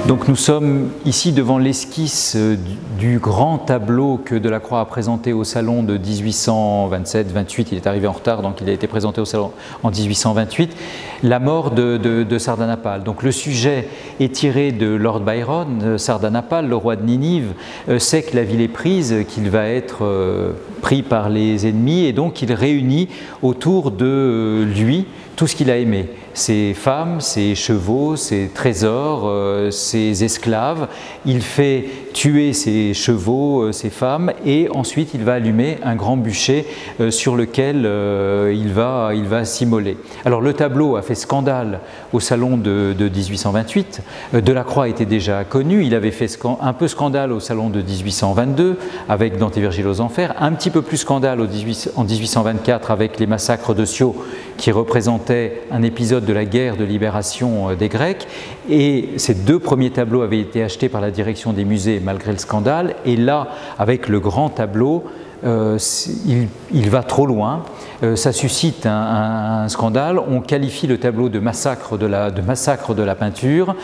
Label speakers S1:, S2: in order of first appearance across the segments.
S1: Donc nous sommes ici devant l'esquisse du grand tableau que Delacroix a présenté au salon de 1827-28, il est arrivé en retard donc il a été présenté au salon en 1828, la mort de Sardanapale. Donc le sujet est tiré de Lord Byron, Sardanapale, le roi de Ninive, sait que la ville est prise, qu'il va être pris par les ennemis et donc il réunit autour de lui tout ce qu'il a aimé. Ses femmes, ses chevaux, ses trésors, ses esclaves. Il fait tuer ses chevaux, ses femmes et ensuite il va allumer un grand bûcher sur lequel il va s'immoler. Alors le tableau a fait scandale au salon de 1828. Delacroix était déjà connu, il avait fait un peu scandale au salon de 1822 avec Dante et Virgile aux Enfers, un petit peu plus scandale en 1824 avec les massacres de Scio qui représentaient un épisode de la guerre de libération des Grecs. Et ces deux premiers tableaux avaient été achetés par la direction des musées malgré le scandale. Et là, avec le grand tableau, il va trop loin, ça suscite un scandale, on qualifie le tableau de massacre de la peinture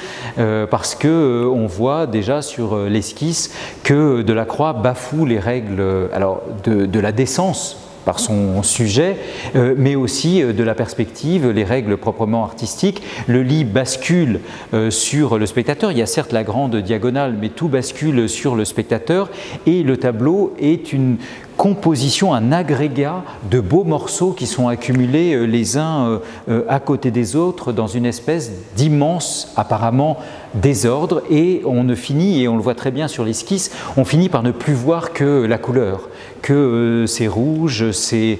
S1: parce qu'on voit déjà sur l'esquisse que Delacroix bafoue les règles de la décence par son sujet, mais aussi de la perspective, les règles proprement artistiques. Le lit bascule sur le spectateur, il y a certes la grande diagonale, mais tout bascule sur le spectateur, et le tableau est une composition, un agrégat de beaux morceaux qui sont accumulés les uns à côté des autres dans une espèce d'immense, apparemment, désordre, et on ne finit, et on le voit très bien sur l'esquisse, on finit par ne plus voir que la couleur, que ces rouges, ces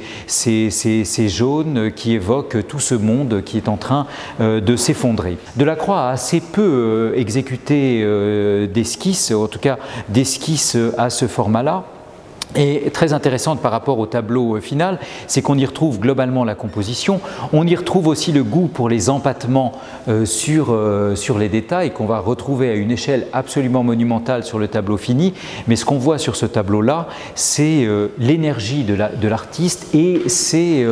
S1: jaunes qui évoquent tout ce monde qui est en train de s'effondrer. Delacroix a assez peu exécuté d'esquisses, en tout cas d'esquisses à ce format-là. Et très intéressante par rapport au tableau final, c'est qu'on y retrouve globalement la composition, on y retrouve aussi le goût pour les empattements sur les détails qu'on va retrouver à une échelle absolument monumentale sur le tableau fini, mais ce qu'on voit sur ce tableau-là, c'est l'énergie de l'artiste et c'est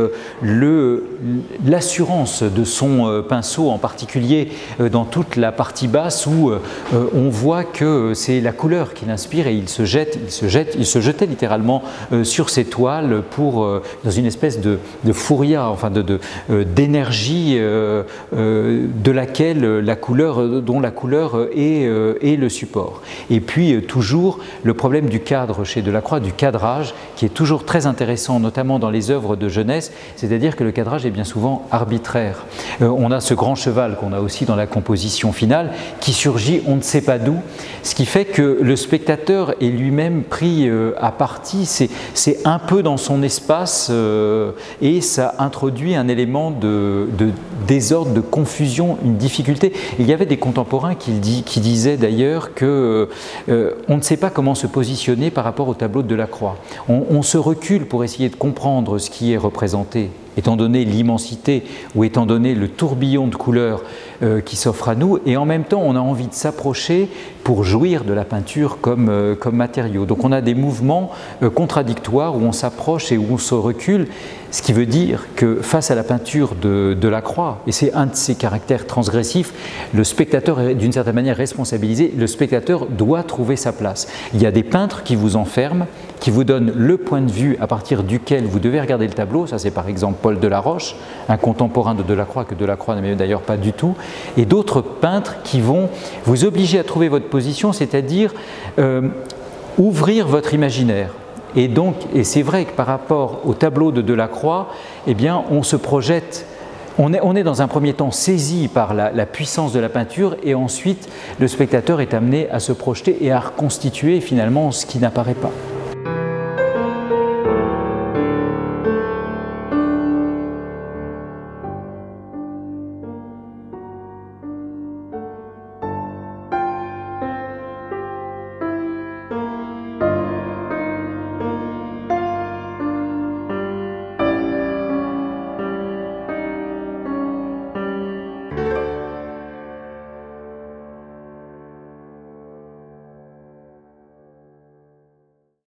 S1: l'assurance de son pinceau, en particulier dans toute la partie basse où on voit que c'est la couleur qui l'inspire et il se jetait littéralement sur ces toiles dans une espèce de fouria, enfin d'énergie dont la couleur est le support. Et puis toujours le problème du cadre chez Delacroix, du cadrage, qui est toujours très intéressant, notamment dans les œuvres de jeunesse, c'est-à-dire que le cadrage est bien souvent arbitraire. On a ce grand cheval qu'on a aussi dans la composition finale, qui surgit on ne sait pas d'où, ce qui fait que le spectateur est lui-même pris à partie. C'est un peu dans son espace et ça introduit un élément de désordre, de confusion, une difficulté. Il y avait des contemporains qui disaient d'ailleurs qu'on ne sait pas comment se positionner par rapport au tableau de Delacroix. On se recule pour essayer de comprendre ce qui est représenté, étant donné l'immensité ou étant donné le tourbillon de couleurs qui s'offre à nous, et en même temps on a envie de s'approcher pour jouir de la peinture comme matériau. Donc on a des mouvements contradictoires où on s'approche et où on se recule, ce qui veut dire que face à la peinture de Delacroix, et c'est un de ses caractères transgressifs, le spectateur est d'une certaine manière responsabilisé, le spectateur doit trouver sa place. Il y a des peintres qui vous enferment, qui vous donnent le point de vue à partir duquel vous devez regarder le tableau, ça c'est par exemple Paul Delaroche, un contemporain de Delacroix que Delacroix n'aimait d'ailleurs pas du tout, et d'autres peintres qui vont vous obliger à trouver votre position, c'est-à-dire ouvrir votre imaginaire. Et c'est vrai que par rapport au tableau de Delacroix, eh bien, on se projette, on est dans un premier temps saisi par la puissance de la peinture et ensuite le spectateur est amené à se projeter et à reconstituer finalement ce qui n'apparaît pas.